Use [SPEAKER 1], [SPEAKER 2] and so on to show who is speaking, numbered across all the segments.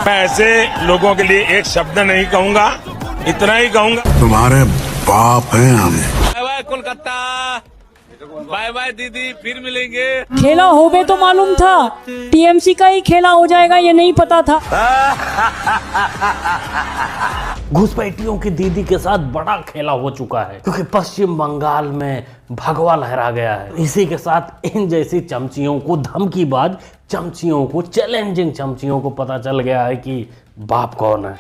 [SPEAKER 1] मैं ऐसे लोगों के लिए एक शब्द नहीं कहूंगा, इतना ही कहूंगा,
[SPEAKER 2] तुम्हारे बाप हैं हम।
[SPEAKER 3] Bye bye Kolkata, bye bye Didi, फिर मिलेंगे।
[SPEAKER 4] खेला होवे तो मालूम था, टीएमसी का ही खेला हो जाएगा ये नहीं पता था।
[SPEAKER 5] घुसपैठियों की दीदी के साथ बड़ा खेला हो चुका है, क्योंकि पश्चिम बंगाल में भगवा लहरा गया है। इसी के साथ इन जैसी चमचियों को, धमकीबाज चमचियों को, चैलेंजिंग चमचियों को पता चल गया है कि बाप कौन है।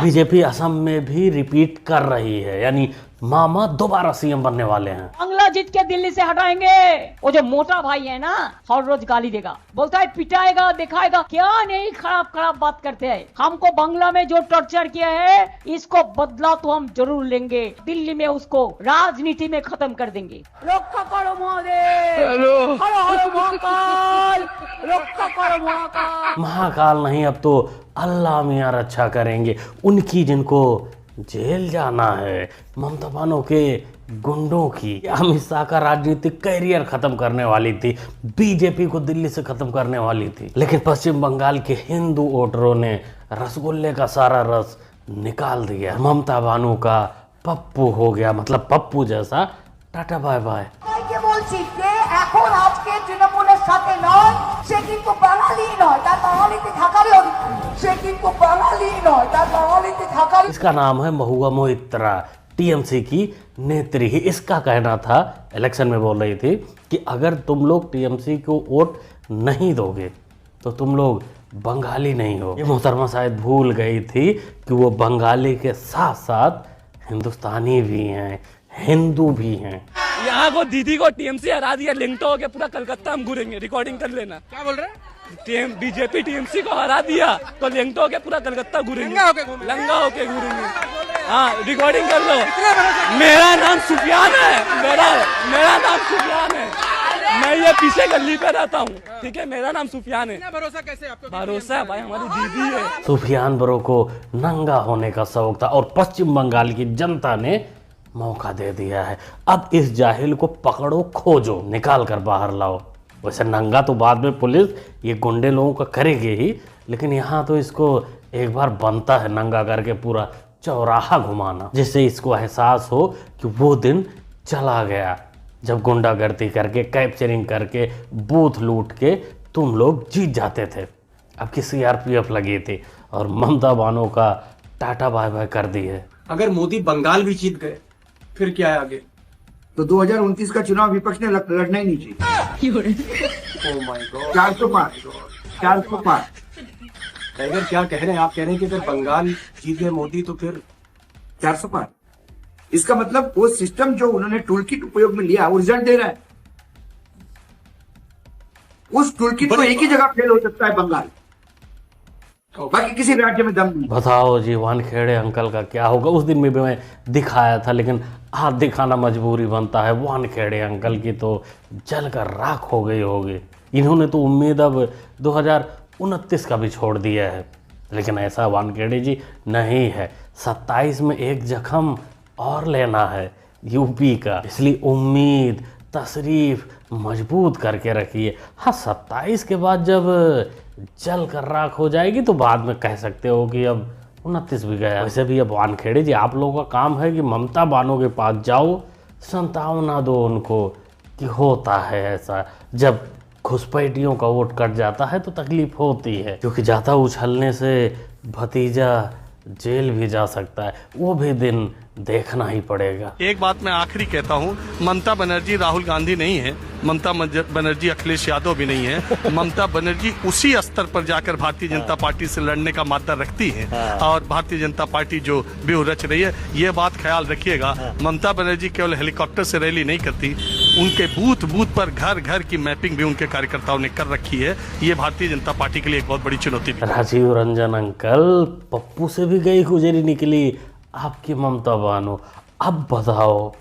[SPEAKER 5] बीजेपी असम में भी रिपीट कर रही है, यानी मामा दोबारा सीएम बनने वाले हैं।
[SPEAKER 4] बांग्ला जीत के दिल्ली से हटाएंगे। वो जो मोटा भाई है ना, हर रोज गाली देगा, बोलता है पिटाएगा, दिखाएगा, क्या नहीं खराब खराब बात करते हैं। हमको बांग्ला में जो टॉर्चर किया है, इसको बदला तो हम जरूर लेंगे। दिल्ली में उसको राजनीति में खत्म कर देंगे। रक्षा करो महादेव, महाकाल, रक्षा करो महाकाल।
[SPEAKER 5] महाकाल नहीं, अब तो अल्लाह मियां रक्षा करेंगे उनकी, जिनको जेल जाना है। ममता बानो के गुंडों की। अमित शाह का राजनीतिक कैरियर खत्म करने वाली थी, बीजेपी को दिल्ली से खत्म करने वाली थी, लेकिन पश्चिम बंगाल के हिंदू वोटरों ने रसगुल्ले का सारा रस निकाल दिया। ममता बानो का पप्पू हो गया, मतलब पप्पू जैसा। Tata bye bye.
[SPEAKER 6] বলছি যে এখন আজকে তৃণমূলের সাথে নয়, সে কিন্তু বাঙালি নয়, তার বাঙালিতে থাকারই অধিকার। সে কিন্তু বাঙালি নয়, তার বাঙালিতে থাকারই।
[SPEAKER 5] इसका नाम है महुआ मोइत्रा, टीएमसी की नेत्री ही। इसका कहना था, इलेक्शन में बोल रही थी कि अगर तुम लोग टीएमसी को वोट नहीं दोगे तो तुम लोग बंगाली नहीं हो। ये मोहतरमा शायद भूल गई थी कि वो बंगाली के साथ साथ हिंदुस्तानी भी हैं, हिंदू भी हैं।
[SPEAKER 3] यहाँ को दीदी को टीएमसी हरा दिया, लिंक हो के पूरा कलकत्ता हम घूरेंगे, रिकॉर्डिंग कर लेना। क्या बोल रहे हैं? बीजेपी टीएमसी को हरा दिया तो लिंक हो के पूरा कलकत्ता घूरेंगे, लंगा होके घूरेंगे। हाँ, रिकॉर्डिंग कर लो। मेरा नाम सुफियान है, मेरा नाम सुफियान है। मैं ये पीछे गली पे रहता हूँ, ठीक है, मेरा नाम सुफियान है। भरोसा कैसे आपको? भरोसा है भाई, हमारी दीदी है।
[SPEAKER 5] सुफियान बरो को नंगा होने का शौक था और पश्चिम बंगाल की जनता ने मौका दे दिया है। अब इस जाहिल को पकड़ो, खोजो, निकाल कर बाहर लाओ। वैसे नंगा तो बाद में पुलिस ये गुंडे लोगों का करेगी ही, लेकिन यहाँ तो इसको एक बार बनता है नंगा करके पूरा चौराहा घुमाना, जिससे इसको एहसास हो कि वो दिन चला गया जब गुंडागर्दी करके, कैप्चरिंग करके, बूथ लूट के तुम लोग जीत जाते थे। अब की सीआरपीएफ लगी थी और ममता बानो का टाटा बाय बाय कर दी है।
[SPEAKER 7] अगर मोदी बंगाल भी जीत गए फिर क्या है आगे?
[SPEAKER 2] तो 2029 का चुनाव विपक्ष ने लड़ना ही नहीं चाहिए।
[SPEAKER 7] Oh my God,
[SPEAKER 2] 405।
[SPEAKER 7] टाइगर क्या कह रहे हैं? आप कह रहे हैं कि अगर बंगाल जीत गए मोदी तो फिर
[SPEAKER 2] 405। इसका मतलब वो सिस्टम जो उन्होंने टूल किट उपयोग में लिया वो रिजल्ट दे रहा है। उस टूल किट को एक ही जगह फेल हो सकता है, बंगाल, बाकी किसी राज्य में दम नहीं।
[SPEAKER 5] बताओ जी, वानखेड़े अंकल का क्या होगा? उस दिन में भी मैं दिखाया था, लेकिन आज दिखाना मजबूरी बनता है। वानखेड़े अंकल की तो जलकर राख हो गई होगी। इन्होंने तो उम्मीद अब 2029 का भी छोड़ दिया है, लेकिन ऐसा वानखेड़े जी नहीं है। 27 में एक जख्म और लेना है यूपी का, इसलिए उम्मीद, तशरीफ मजबूत करके रखिए। हाँ, 27 के बाद जब जल कर राख हो जाएगी तो बाद में कह सकते हो कि अब 29 भी गया। वैसे भी अब वानखेड़े जी, आप लोगों का काम है कि ममता बानो के पास जाओ, संतावना दो उनको कि होता है ऐसा। जब घुसपैठियों का वोट कट जाता है तो तकलीफ होती है, क्योंकि ज़्यादा उछलने से भतीजा जेल भी जा सकता है। वो भी दिन देखना ही पड़ेगा।
[SPEAKER 8] एक बात मैं आखिरी कहता हूँ, ममता बनर्जी राहुल गांधी नहीं है, ममता बनर्जी अखिलेश यादव भी नहीं है। ममता बनर्जी उसी स्तर पर जाकर भारतीय जनता पार्टी से लड़ने का मादा रखती है और भारतीय जनता पार्टी जो व्यूह रच रही है, ये बात ख्याल रखिएगा। ममता बनर्जी केवल हेलीकॉप्टर से रैली नहीं करती, उनके बूथ बूथ पर घर घर की मैपिंग भी उनके कार्यकर्ताओं ने कर रखी है। ये भारतीय जनता पार्टी के लिए एक बहुत बड़ी चुनौती है।
[SPEAKER 5] राजीव रंजन अंकल, पप्पू से भी गई गुजरी निकली आपकी ममता बानो। अब बताओ,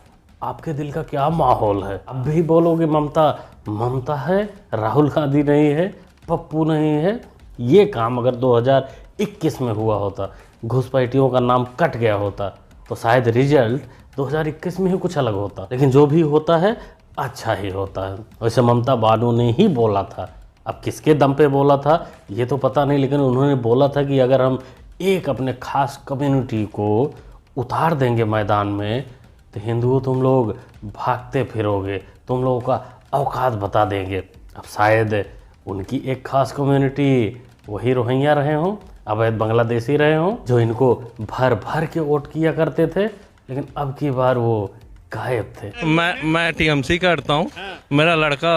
[SPEAKER 5] आपके दिल का क्या माहौल है? अब भी बोलोगे ममता ममता है, राहुल गांधी नहीं है, पप्पू नहीं है? ये काम अगर 2021 में हुआ होता, घुसपैठियों का नाम कट गया होता, तो शायद रिजल्ट 2021 में ही कुछ अलग होता। लेकिन जो भी होता है अच्छा ही होता है। वैसे ममता बानो ने ही बोला था, अब किसके दम पे बोला था ये तो पता नहीं, लेकिन उन्होंने बोला था कि अगर हम एक अपने खास कम्युनिटी को उतार देंगे मैदान में तो हिंदुओं तुम लोग भागते फिरोगे, तुम लोगों का औकात बता देंगे। अब शायद उनकी एक खास कम्युनिटी वही रोहिंग्या रहे हों, अवैध बांग्लादेशी रहे हों, जो इनको भर भर के वोट किया करते थे, लेकिन अब की बार वो गायब थे।
[SPEAKER 9] मैं टीएमसी करता हूँ, मेरा लड़का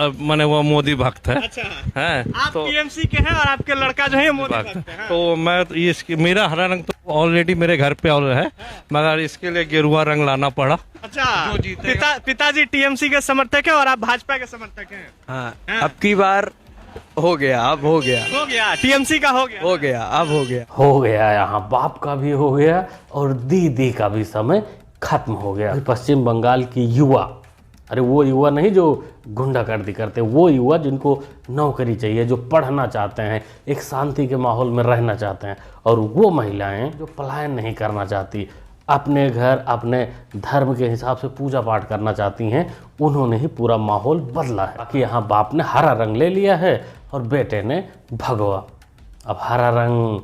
[SPEAKER 9] मैंने वो मोदी भक्त है।
[SPEAKER 10] अच्छा
[SPEAKER 9] हैं
[SPEAKER 10] आप
[SPEAKER 9] तो
[SPEAKER 10] टीएमसी के हैं और आपके लड़का जो है मोदी भक्त है।
[SPEAKER 9] तो मैं तो इसकी मेरा हरा रंग तो ऑलरेडी मेरे घर पे और है, मगर इसके लिए गेरुआ रंग लाना पड़ा।
[SPEAKER 10] अच्छा पिताजी टीएमसी के समर्थक हैं और आप भाजपा के समर्थक हैं।
[SPEAKER 11] हाँ, अब की बार हो गया, अब हो गया
[SPEAKER 10] टीएमसी का हो गया
[SPEAKER 11] अब हो गया।
[SPEAKER 5] यहाँ बाप का भी हो गया और दीदी का भी समय खत्म हो गया। पश्चिम बंगाल की युवा, अरे वो युवा नहीं जो गुंडागर्दी करते, वो युवा जिनको नौकरी चाहिए, जो पढ़ना चाहते हैं, एक शांति के माहौल में रहना चाहते हैं, और वो महिलाएं जो पलायन नहीं करना चाहती, अपने घर अपने धर्म के हिसाब से पूजा पाठ करना चाहती हैं, उन्होंने ही पूरा माहौल बदला है। बाकी यहाँ बाप ने हरा रंग ले लिया है और बेटे ने भगवा। अब हरा रंग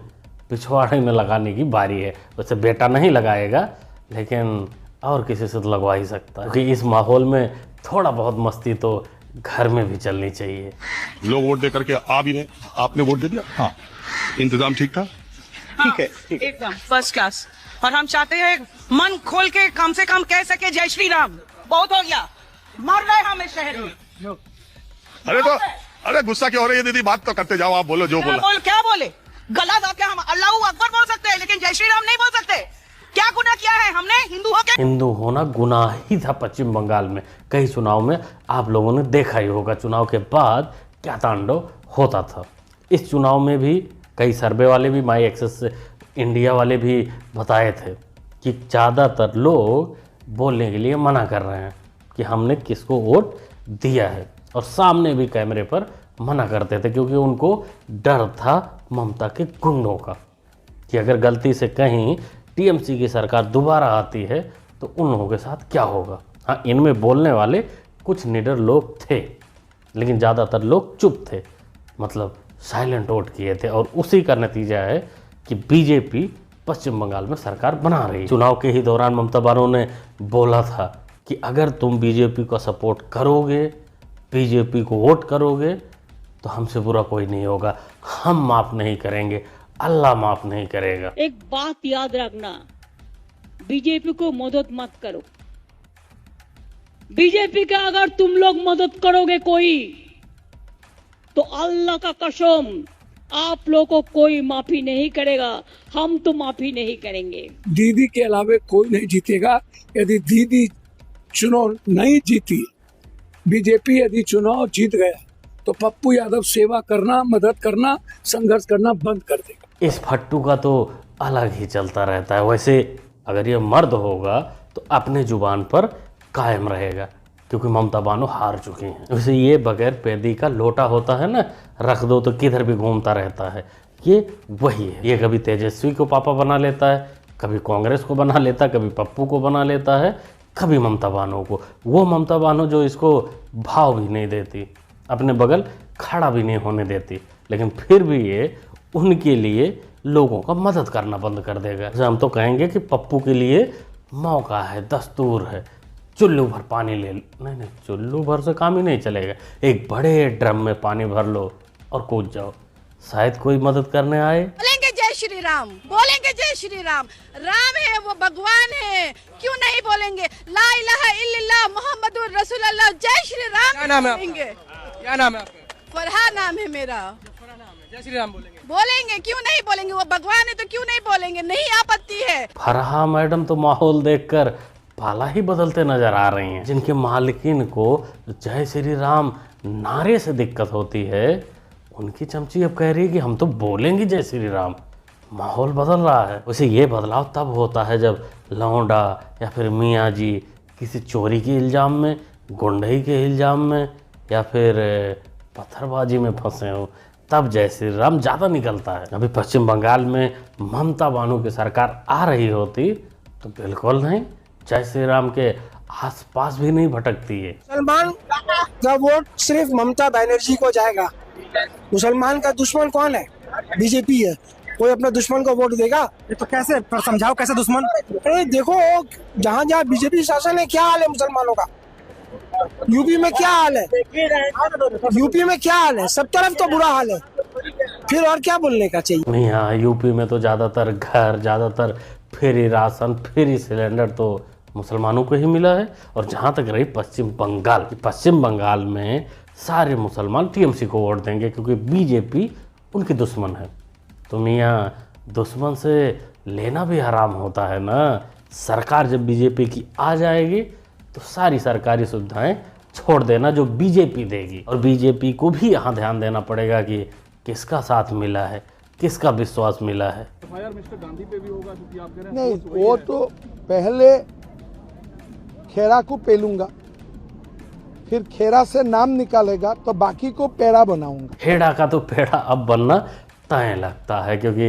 [SPEAKER 5] पिछवाड़े में लगाने की बारी है। वैसे बेटा नहीं लगाएगा, लेकिन और किसी से तो लगवा ही सकता है, क्योंकि इस माहौल में थोड़ा बहुत मस्ती तो घर में भी चलनी चाहिए।
[SPEAKER 12] लोग वोट दे करके आ भी रहे, आपने वोट दे दिया, हाँ इंतजाम ठीक था,
[SPEAKER 6] ठीक है एकदम फर्स्ट क्लास। और हम चाहते हैं मन खोल के कम से कम कह सके जय श्री राम। बहुत हो गया, मर रहे हम इस शहर में।
[SPEAKER 12] अरे गुस्सा क्यों हो रही है दीदी, बात तो करते जाओ, आप बोलो जो बोला।
[SPEAKER 6] क्या बोले, गला गा के हम अल्लाह अकबर बोल सकते हैं, लेकिन जय श्री राम नहीं बोल सकते। क्या गुनाह किया है हमने हिंदू होकर?
[SPEAKER 5] हिंदू होना गुनाह ही था पश्चिम बंगाल में। कई चुनाव में आप लोगों ने देखा ही होगा, चुनाव के बाद क्या तांडव होता था। इस चुनाव में भी कई सर्वे वाले भी, माई एक्सेस इंडिया वाले भी बताए थे कि ज़्यादातर लोग बोलने के लिए मना कर रहे हैं कि हमने किसको वोट दिया है, और सामने भी कैमरे पर मना करते थे, क्योंकि उनको डर था ममता के गुंडों का कि अगर गलती से कहीं टीएमसी की सरकार दोबारा आती है तो उन लोगों के साथ क्या होगा। हाँ, इनमें बोलने वाले कुछ निडर लोग थे, लेकिन ज़्यादातर लोग चुप थे, मतलब साइलेंट वोट किए थे, और उसी का नतीजा है कि बीजेपी पश्चिम बंगाल में सरकार बना रही है। चुनाव के ही दौरान ममता बानो ने बोला था कि अगर तुम बीजेपी को सपोर्ट करोगे, बीजेपी को वोट करोगे, तो हमसे बुरा कोई नहीं होगा, हम माफ़ नहीं करेंगे, अल्लाह माफ नहीं करेगा।
[SPEAKER 4] एक बात याद रखना, बीजेपी को मदद मत करो। बीजेपी का अगर तुम लोग मदद करोगे कोई, तो अल्लाह का कसम आप लोगों को कोई माफी नहीं करेगा, हम तो माफी नहीं करेंगे।
[SPEAKER 13] दीदी के अलावा कोई नहीं जीतेगा। यदि दीदी चुनाव नहीं जीती, बीजेपी यदि चुनाव जीत गया, तो पप्पू यादव सेवा करना, मदद करना, संघर्ष करना बंद कर देगा।
[SPEAKER 5] इस फट्टू का तो अलग ही चलता रहता है। वैसे अगर ये मर्द होगा तो अपने जुबान पर कायम रहेगा, क्योंकि ममता बानो हार चुकी हैं। वैसे ये बगैर पैदी का लोटा होता है ना, रख दो तो किधर भी घूमता रहता है, ये वही है। ये कभी तेजस्वी को पापा बना लेता है, कभी कांग्रेस को बना लेता है, कभी पप्पू को बना लेता है, कभी ममता बानो को। वो ममता बानो जो इसको भाव भी नहीं देती, अपने बगल खड़ा भी नहीं होने देती, लेकिन फिर भी ये उनके लिए लोगों का मदद करना बंद कर देगा। जैसे हम तो कहेंगे कि पप्पू के लिए मौका है, दस्तूर है, चुल्लू भर पानी ले लो। नहीं, चुल्लू भर से काम ही नहीं चलेगा। एक बड़े ड्रम में पानी भर लो और कूद जाओ, शायद कोई मदद करने आए।
[SPEAKER 6] बोलेंगे जय श्री राम, बोलेंगे जय श्री राम। राम है वो भगवान है, क्यों नहीं बोलेंगे ला इलाहा इल्लल्लाह मुहम्मदुर रसूलुल्लाह, जय श्री राम।
[SPEAKER 10] क्या नाम है आपका?
[SPEAKER 6] फरहा नाम है मेरा।
[SPEAKER 10] जय श्री राम
[SPEAKER 6] बोलेंगे, क्यों नहीं बोलेंगे? वो भगवान है तो क्यों नहीं बोलेंगे? नहीं आपत्ति है।
[SPEAKER 5] फरहा मैडम तो माहौल देखकर पाला ही बदलते नजर आ रही हैं। जिनके मालकिन को जय श्री राम नारे से दिक्कत होती है, उनकी चमची अब कह रही है कि हम तो बोलेंगे जय श्री राम। माहौल बदल रहा है। वैसे ये बदलाव तब होता है जब लौंडा या फिर मियाँ जी किसी चोरी के इल्ज़ाम में, गुंडई के इल्ज़ाम में, या फिर पत्थरबाजी में फंसे हो, तब जय श्री राम ज़्यादा निकलता है। अभी पश्चिम बंगाल में ममता बानू की सरकार आ रही होती तो बिल्कुल नहीं, जय श्री राम के आसपास भी नहीं भटकती है।
[SPEAKER 14] मुसलमान का वोट सिर्फ ममता बनर्जी को जाएगा। मुसलमान का दुश्मन कौन है? बीजेपी है। कोई अपने दुश्मन को वोट देगा? ये तो कैसे समझाओ, कैसे दुश्मन? अरे देखो जहाँ जहाँ बीजेपी शासन है क्या हाल है मुसलमानों का। यूपी में क्या हाल है? यूपी में क्या हाल है? सब तरफ तो बुरा हाल है, फिर और क्या बोलने का चाहिए।
[SPEAKER 5] नहीं, हाँ, यूपी में तो ज़्यादातर घर, ज़्यादातर फ्री राशन, फ्री सिलेंडर तो मुसलमानों को ही मिला है। और जहाँ तक रही पश्चिम बंगाल में सारे मुसलमान टीएमसी को वोट देंगे क्योंकि बीजेपी उनकी दुश्मन है। तो मियाँ, दुश्मन से लेना भी हराम होता है ना। सरकार जब बीजेपी की आ जाएगी तो सारी सरकारी सुविधाएं छोड़ देना जो बीजेपी देगी, और बीजेपी को भी यहाँ ध्यान देना पड़ेगा कि किसका साथ मिला है, किसका विश्वास मिला है।
[SPEAKER 15] मिस्टर गांधी पे भी होगा क्योंकि आप कह रहे हैं
[SPEAKER 16] नहीं, वो तो पहले खेरा को पेलूंगा, फिर खेरा से नाम निकालेगा तो बाकी को पेड़ा बनाऊंगा।
[SPEAKER 5] खेड़ा का तो पेड़ा अब बनना तय लगता है क्योंकि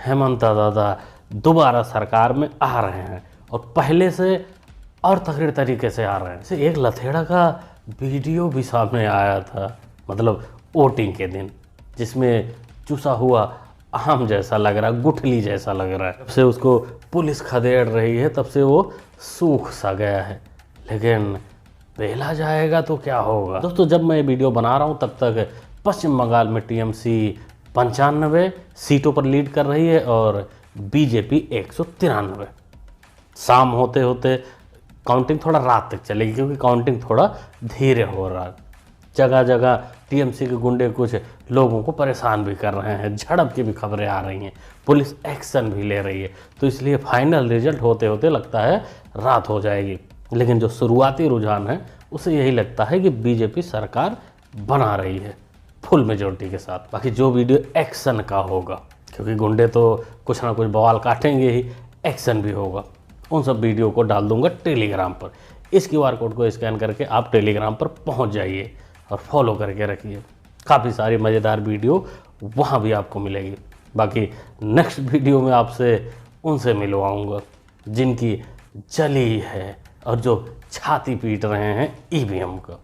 [SPEAKER 5] हेमंत दादा दोबारा सरकार में आ रहे हैं और पहले से और तगड़े तरीके से आ रहे हैं। एक लथेड़ा का वीडियो भी सामने आया था, मतलब वोटिंग के दिन, जिसमें चूसा हुआ आम जैसा लग रहा है, गुठली जैसा लग रहा है। जब से उसको पुलिस खदेड़ रही है तब से वो सूख सा गया है, लेकिन पहला जाएगा तो क्या होगा। दोस्तों, जब मैं ये वीडियो बना रहा हूँ तब तक पश्चिम बंगाल में टीएमसी 95 सीटों पर लीड कर रही है और बीजेपी 193। शाम होते होते काउंटिंग थोड़ा रात तक चलेगी क्योंकि काउंटिंग थोड़ा धीरे हो रहा है। जगह जगह टीएमसी के गुंडे कुछ लोगों को परेशान भी कर रहे हैं, झड़प की भी खबरें आ रही हैं, पुलिस एक्शन भी ले रही है। तो इसलिए फाइनल रिजल्ट होते होते लगता है रात हो जाएगी, लेकिन जो शुरुआती रुझान है उसे यही लगता है कि बीजेपी सरकार बना रही है फुल मेजोरिटी के साथ। बाकी जो वीडियो एक्शन का होगा, क्योंकि गुंडे तो कुछ ना कुछ बवाल काटेंगे ही, एक्शन भी होगा, उन सब वीडियो को डाल दूंगा टेलीग्राम पर। इस QR कोड को स्कैन करके आप टेलीग्राम पर पहुंच जाइए और फॉलो करके रखिए। काफ़ी सारी मज़ेदार वीडियो वहां भी आपको मिलेगी। बाकी नेक्स्ट वीडियो में आपसे उनसे मिलवाऊंगा जिनकी जली है और जो छाती पीट रहे हैं ईवीएम का।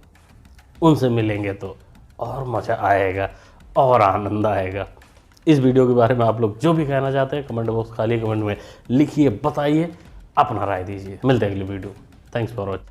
[SPEAKER 5] उनसे मिलेंगे तो और मज़ा आएगा और आनंद आएगा। इस वीडियो के बारे में आप लोग जो भी कहना चाहते हैं कमेंट बॉक्स खाली कमेंट में लिखिए, बताइए, अपना राय दीजिए। मिलते हैं अगली वीडियो। Thanks for watching.